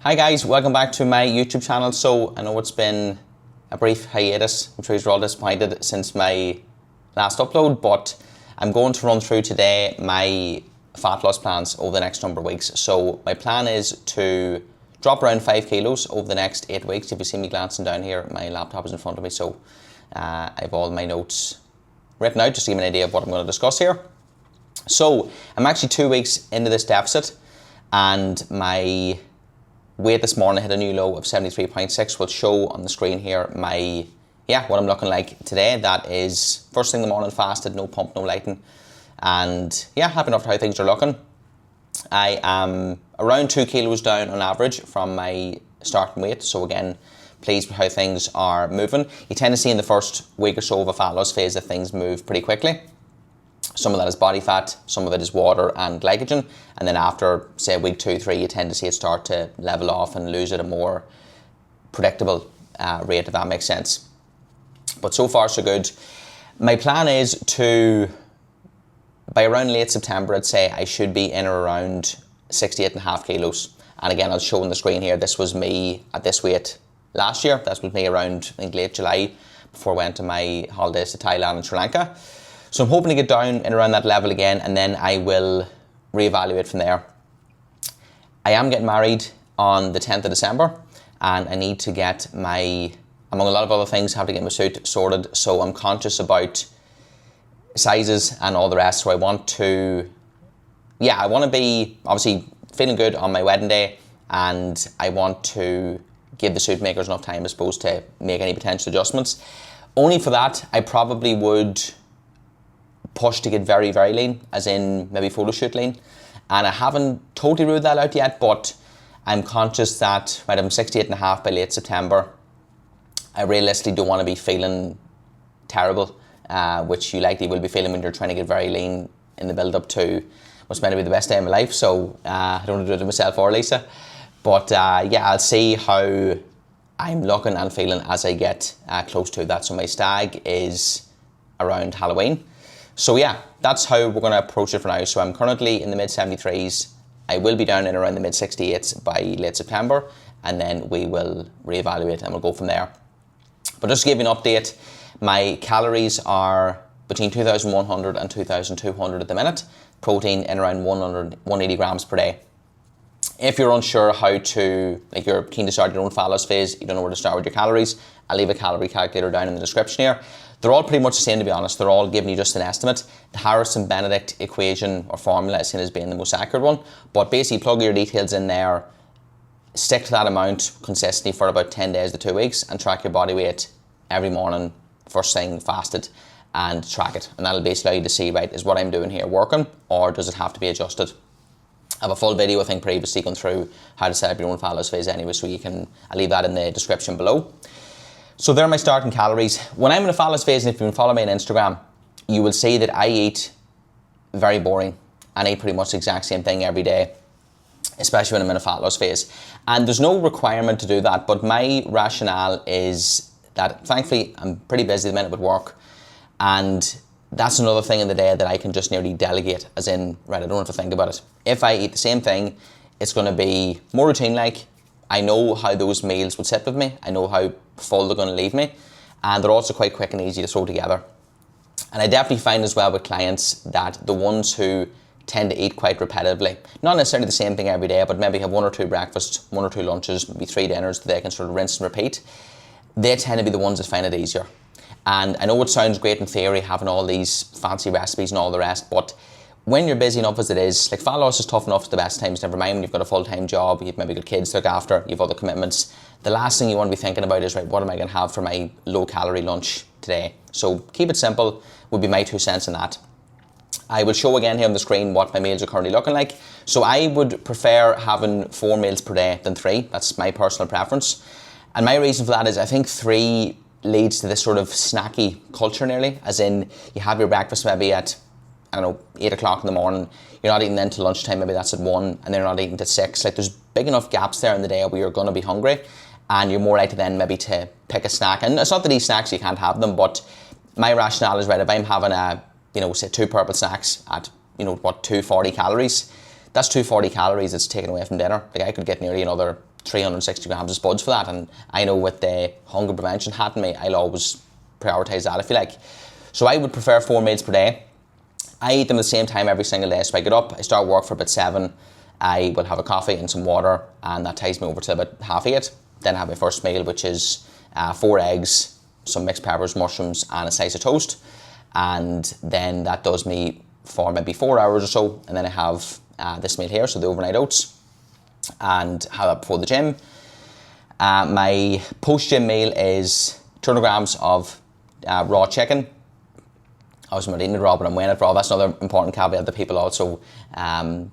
Hi guys, welcome back to my YouTube channel. So I know it's been a brief hiatus. I'm sure you're all disappointed since my last upload, but I'm going to run through today my fat loss plans over the next number of weeks. So my plan is to drop around 5 kilos over the next 8 weeks. If you see me glancing down here, my laptop is in front of me, so I have all my notes written out just to give me an idea of what I'm going to discuss here. So I'm actually 2 weeks into this deficit, and my weight this morning hit a new low of 73.6. Will show on the screen here what I'm looking like today. That is first thing in the morning, fasted, no pump, no lighting, and happy enough how things are looking. I am around 2 kilos down on average from my starting weight, so again, pleased with how things are moving. You tend to see in the first week or so of a fat loss phase that things move pretty quickly. Some of that is body fat, some of it is water and glycogen, and then after, say, week 2, 3, you tend to see it start to level off and lose at a more predictable rate, if that makes sense. But so far, so good. My plan is to, by around late September, I'd say I should be in or around 68.5 kilos. And again, I'll show on the screen here, this was me at this weight last year. That was me around, I think, late July, before I went to my holidays to Thailand and Sri Lanka. So I'm hoping to get down in around that level again, and then I will reevaluate from there. I am getting married on the 10th of December, and I need to get among a lot of other things, have to get my suit sorted. So I'm conscious about sizes and all the rest. So I want to be obviously feeling good on my wedding day, and I want to give the suit makers enough time, I suppose, to make any potential adjustments. Only for that, I probably would push to get very, very lean, as in maybe photo shoot lean. And I haven't totally ruled that out yet, but I'm conscious that I'm 68.5 by late September. I realistically don't want to be feeling terrible, which you likely will be feeling when you're trying to get very lean in the build up to what's meant to be the best day of my life. So I don't want to do it to myself or Lisa. But I'll see how I'm looking and feeling as I get close to that. So my stag is around Halloween. So that's how we're going to approach it for now. So I'm currently in the mid 73s. I will be down in around the mid 68s by late September, and then we will reevaluate and we'll go from there. But just to give you an update, my calories are between 2,100 and 2,200 at the minute. Protein in around 180 grams per day. If you're unsure how to, you're keen to start your own fat loss phase, you don't know where to start with your calories, I'll leave a calorie calculator down in the description here. They're all pretty much the same, to be honest. They're all giving you just an estimate. The Harrison-Benedict equation or formula is seen as being the most accurate one, but basically plug your details in there, stick to that amount consistently for about 10 days to 2 weeks, and track your body weight every morning, first thing, fasted, and track it. And that'll basically allow you to see, right, is what I'm doing here working, or does it have to be adjusted? I have a full video, I think, previously going through how to set up your own fat loss phase anyway, so I'll leave that in the description below. So there are my starting calories. When I'm in a fat loss phase, and if you've been following me on Instagram, you will see that I eat very boring and eat pretty much the exact same thing every day, especially when I'm in a fat loss phase. And there's no requirement to do that, but my rationale is that thankfully I'm pretty busy at the minute with work, and that's another thing in the day that I can just nearly delegate, as in, right, I don't have to think about it. If I eat the same thing, it's going to be more routine-like. I know how those meals would sit with me. I know how full they're going to leave me. And they're also quite quick and easy to throw together. And I definitely find as well with clients that the ones who tend to eat quite repetitively, not necessarily the same thing every day, but maybe have 1 or 2 breakfasts, 1 or 2 lunches, maybe 3 dinners that they can sort of rinse and repeat, they tend to be the ones that find it easier. And I know it sounds great in theory, having all these fancy recipes and all the rest, but when you're busy enough as it is, fat loss is tough enough at the best times, never mind when you've got a full-time job, you've maybe got kids to look after, you've other commitments. The last thing you want to be thinking about is, right, what am I going to have for my low-calorie lunch today? So keep it simple would be my 2 cents on that. I will show again here on the screen what my meals are currently looking like. So I would prefer having 4 meals per day than 3. That's my personal preference. And my reason for that is I think 3 leads to this sort of snacky culture nearly, as in you have your breakfast maybe at 8 o'clock in the morning, you're not eating then till lunchtime, maybe that's at 1, and then you're not eating till 6. There's big enough gaps there in the day where you're going to be hungry, and you're more likely then maybe to pick a snack. And it's not that these snacks, you can't have them, but my rationale is, right, if I'm having say 2 purple snacks at, 240 calories, that's 240 calories that's taken away from dinner. I could get nearly another 360 grams of spuds for that. And I know with the hunger prevention hat in me, I'll always prioritise that, if you like. So I would prefer 4 meals per day. I eat them at the same time every single day. So I get up, I start work for about 7, I will have a coffee and some water, and that takes me over to about 8:30. Then I have my first meal, which is 4 eggs, some mixed peppers, mushrooms, and a slice of toast. And then that does me for maybe 4 hours or so. And then I have this meal here, so the overnight oats, and have that before the gym. My post-gym meal is 200 grams of raw chicken. I was not eating it raw, but I'm weighing it raw. That's another important caveat that people also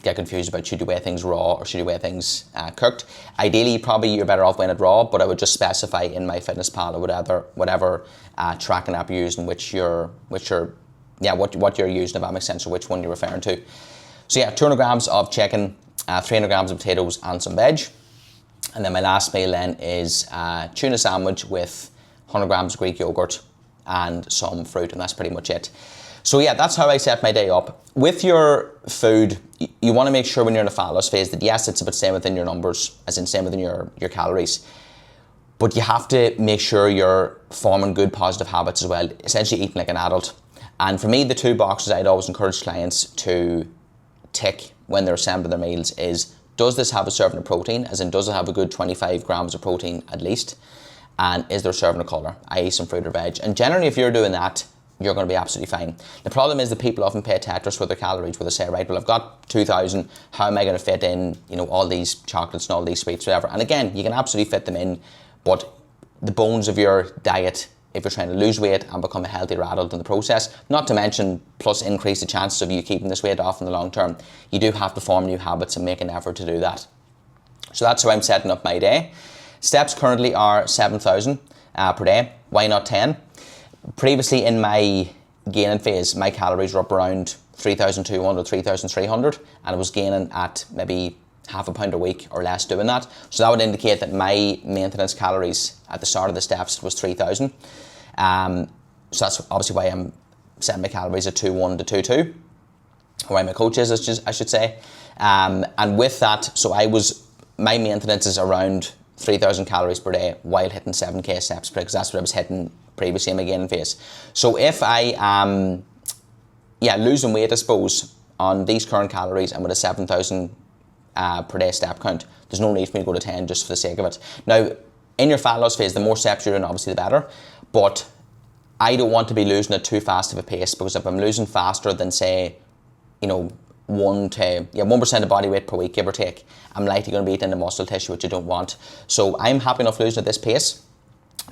get confused about. Should you weigh things raw or should you weigh things cooked? Ideally, probably you're better off weighing it raw, but I would just specify in MyFitnessPal or whatever tracking app you're using, what you're using, if that makes sense, or which one you're referring to. So yeah, 200 grams of chicken, 300 grams of potatoes, and some veg. And then my last meal then is a tuna sandwich with 100 grams of Greek yogurt and some fruit, and that's pretty much it. So yeah, that's how I set my day up. With your food, you want to make sure when you're in a fat loss phase that yes, it's about staying within your numbers, as in staying within your calories, but you have to make sure you're forming good positive habits as well, essentially eating like an adult. And for me, the 2 boxes I'd always encourage clients to tick when they're assembling their meals is, does this have a serving of protein, as in does it have a good 25 grams of protein at least? And is there a serving of colour, i.e. some fruit or veg? And generally, if you're doing that, you're going to be absolutely fine. The problem is that people often play Tetris with their calories, where they say, right, well, I've got 2,000, how am I going to fit in, all these chocolates and all these sweets, whatever. And again, you can absolutely fit them in, but the bones of your diet, if you're trying to lose weight and become a healthier adult in the process, not to mention plus increase the chances of you keeping this weight off in the long term, you do have to form new habits and make an effort to do that. So that's how I'm setting up my day. Steps currently are 7,000 per day. Why not 10? Previously in my gaining phase, my calories were up around 3,200, 3,300, and I was gaining at maybe half a pound a week or less doing that. So that would indicate that my maintenance calories at the start of the steps was 3,000. So that's obviously why I'm setting my calories at 2.1 to 2.2, or why my coach is, I should say. And with that, my maintenance is around 3,000 calories per day while hitting 7k steps per day, because that's what I was hitting previously in my gaining phase. So if I am losing weight, I suppose, on these current calories and with a 7,000 per day step count, there's no need for me to go to 10 just for the sake of it. Now, in your fat loss phase, the more steps you're doing, obviously the better, but I don't want to be losing at too fast of a pace, because if I'm losing faster than, say, 1% of body weight per week, give or take, I'm likely going to be eating the muscle tissue, which you don't want. So I'm happy enough losing at this pace.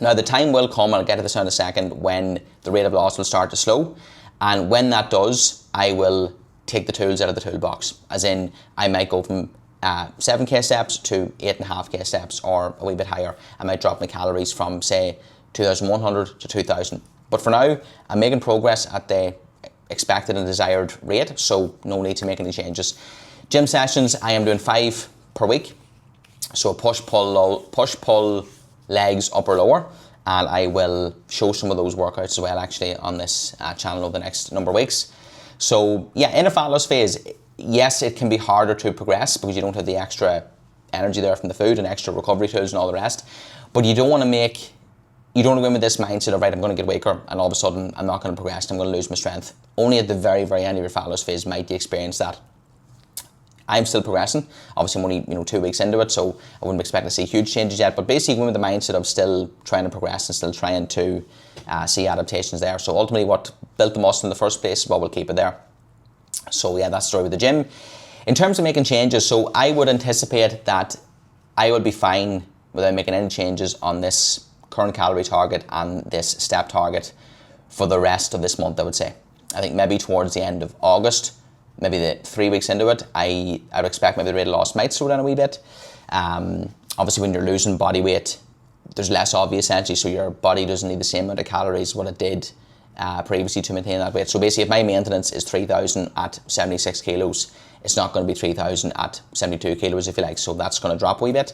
Now the time will come, and I'll get to this in a second, when the rate of loss will start to slow. And when that does, I will take the tools out of the toolbox. As in, I might go from 7k steps to 8.5k steps, or a wee bit higher. I might drop my calories from, say, 2,100 to 2,000. But for now, I'm making progress at the expected and desired rate, so no need to make any changes. Gym sessions, I am doing 5 per week. So push, pull, legs, upper, lower. And I will show some of those workouts as well, actually, on this channel over the next number of weeks. So yeah, in a fat loss phase, yes, it can be harder to progress because you don't have the extra energy there from the food and extra recovery tools and all the rest. But you don't want to go in with this mindset of, right, I'm going to get weaker and all of a sudden I'm not going to progress and I'm going to lose my strength. Only at the very, very end of your fat loss phase might you experience that. I'm still progressing. Obviously, I'm only 2 weeks into it, so I wouldn't expect to see huge changes yet. But basically, going with the mindset of still trying to progress and still trying to see adaptations there. So ultimately, what built the muscle in the first place is what will keep it there. So yeah, that's the story with the gym. In terms of making changes, so I would anticipate that I would be fine without making any changes on this current calorie target and this step target for the rest of this month, I would say. I think maybe towards the end of August, maybe the 3 weeks into it, I would expect maybe the rate of loss might slow down a wee bit. Obviously, when you're losing body weight, there's less obvious energy, so your body doesn't need the same amount of calories as what it did previously to maintain that weight. So basically, if my maintenance is 3,000 at 76 kilos, it's not going to be 3,000 at 72 kilos, if you like, so that's going to drop a wee bit.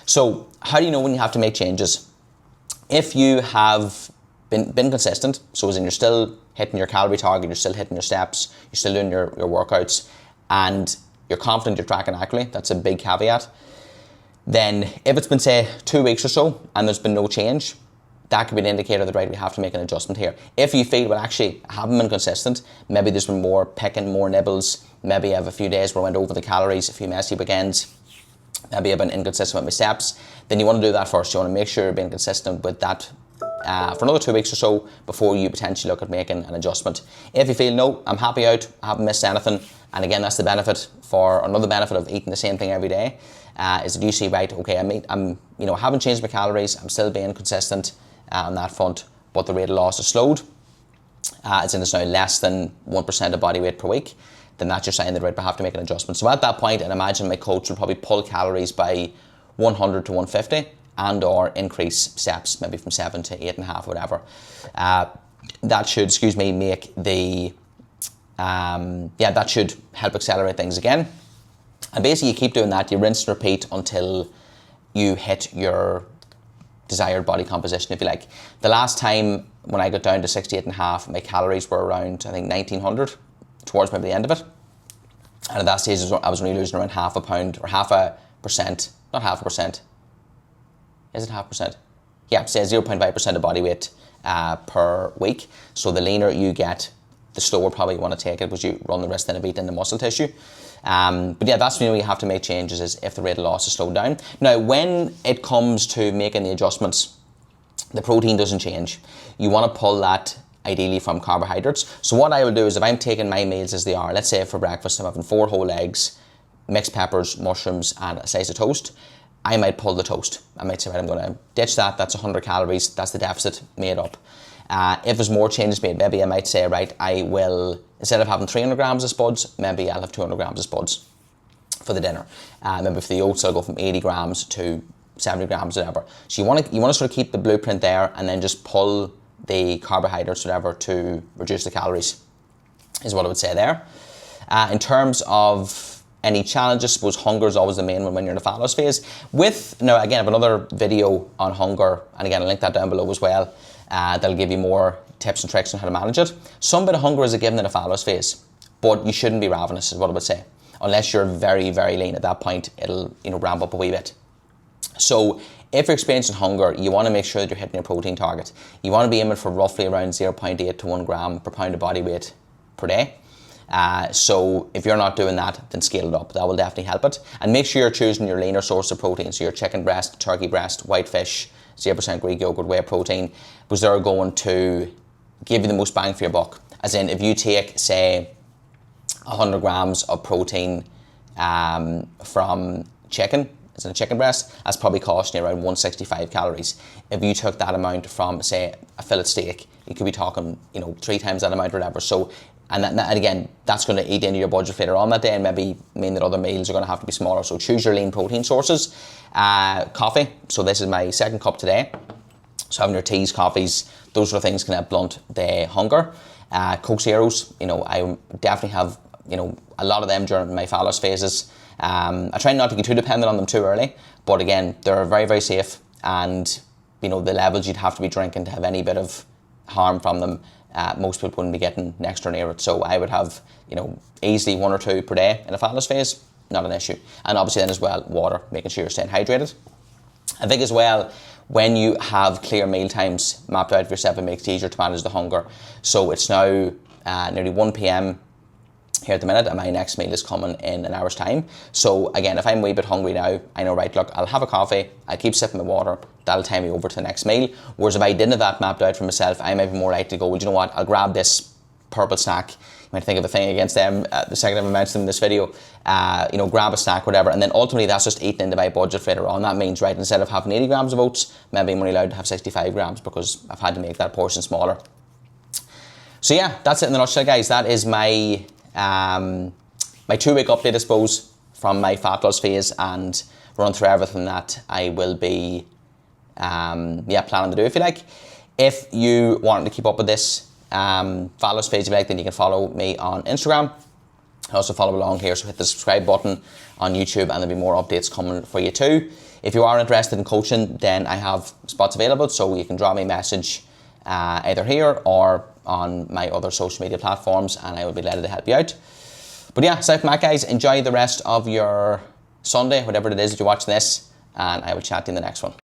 So how do you know when you have to make changes? If you have been consistent, so as in you're still hitting your calorie target, you're still hitting your steps, you're still doing your workouts, and you're confident you're tracking accurately, that's a big caveat. Then if it's been, say, 2 weeks or so and there's been no change, that could be an indicator that, right, we have to make an adjustment here. If you feel, well, actually, I haven't been consistent, maybe there's been more picking, more nibbles, maybe I have a few days where I went over the calories, a few messy weekends, maybe I've been inconsistent with my steps, then you want to do that first. You want to make sure you're being consistent with that for another 2 weeks or so before you potentially look at making an adjustment. If you feel, no, I'm happy out, I haven't missed anything, and again, that's the benefit another benefit of eating the same thing every day, is that you see, right, okay, I haven't changed my calories, I'm still being consistent on that front, but the rate of loss is slowed, it's now less than 1% of body weight per week, then that's your sign that, right, I have to make an adjustment. So at that point, and imagine my coach will probably pull calories by 100 to 150 and or increase steps, maybe from 7 to 8.5 or whatever. That should, make the, that should help accelerate things again. And basically you keep doing that, you rinse and repeat until you hit your desired body composition, if you like. The last time when I got down to 68.5, my calories were around, I think, 1900, towards maybe the end of it. And at that stage, I was only losing around half a pound, or 0.5%, not 0.5%. Is it 0.5%? Yeah, say 0.5% of body weight per week. So the leaner you get, the slower probably you want to take it, because you run the risk then of eating the muscle tissue. But yeah, that's when you have to make changes, is if the rate of loss is slowed down. Now, when it comes to making the adjustments, the protein doesn't change. You want to pull that ideally from carbohydrates. So what I will do is, if I'm taking my meals as they are, let's say for breakfast I'm having 4 whole eggs, mixed peppers, mushrooms, and a slice of toast, I might pull the toast. I might say, right, I'm going to ditch that, that's 100 calories, that's the deficit made up. If there's more changes made, maybe I might say, right, I will, instead of having 300 grams of spuds, maybe I'll have 200 grams of spuds for the dinner. Maybe for the oats, I'll go from 80 grams to 70 grams, whatever. So you want to sort of keep the blueprint there, and then just pull the carbohydrates, whatever, to reduce the calories, is what I would say there. In terms of any challenges, I suppose hunger is always the main one when you're in the fat loss phase. Now again, I have another video on hunger, and again, I'll link that down below as well. That'll give you more tips and tricks on how to manage it. Some bit of hunger is a given in a fat loss phase, but you shouldn't be ravenous, is what I would say. Unless you're very, very lean. At that point, it'll ramp up a wee bit. So if you're experiencing hunger, you want to make sure that you're hitting your protein target. You want to be aiming for roughly around 0.8 to 1 gram per pound of body weight per day. So if you're not doing that, then scale it up. That will definitely help it. And make sure you're choosing your leaner source of protein. So your chicken breast, turkey breast, white fish, 0% Greek yogurt, whey protein, because they're going to give you the most bang for your buck. As in, if you take, say, 100 grams of protein from chicken, as in a chicken breast, that's probably costing you around 165 calories. If you took that amount from, say, a fillet steak, you could be talking, 3 times that amount or whatever. So, and again, that's going to eat into your budget later on that day, and maybe mean that other meals are going to have to be smaller. So choose your lean protein sources. Coffee. So this is my second cup today. So having your teas, coffees, those sort of things can help blunt the hunger. Coke Zeros, I definitely have, a lot of them during my fat loss phases. I try not to get too dependent on them too early, but again, they're very, very safe, and the levels you'd have to be drinking to have any bit of harm from them, most people wouldn't be getting next or near it. So I would have, easily 1 or 2 per day in a fat loss phase, not an issue. And obviously then as well, water, making sure you're staying hydrated. I think as well, when you have clear meal times mapped out for yourself, it makes it easier to manage the hunger. So it's now nearly 1 p.m. here at the minute, and my next meal is coming in an hour's time. So again, if I'm a wee bit hungry now, I know, right, look, I'll have a coffee, I'll keep sipping my water, that'll tie me over to the next meal. Whereas if I didn't have that mapped out for myself, I might be more likely to go, well, you know what, I'll grab this purple snack. You might think of a thing against them the second time I mentioned them in this video, grab a snack, whatever, and then ultimately that's just eating into my budget later on. That means, right, instead of having 80 grams of oats, maybe I'm only allowed to have 65 grams because I've had to make that portion smaller. So yeah, that's it in a nutshell, guys. That is my 2-week update, I suppose, from my fat loss phase, and run through everything that I will be planning to do, if you like. If you want to keep up with this fat loss phase, if you like, then you can follow me on Instagram. Also follow along here, so hit the subscribe button on YouTube, and there'll be more updates coming for you too. If you are interested in coaching, then I have spots available, so you can drop me a message either here or on my other social media platforms, and I will be glad to help you out. But yeah, aside from that, guys, enjoy the rest of your Sunday, whatever it is that you're watching this, and I will chat to you in the next one.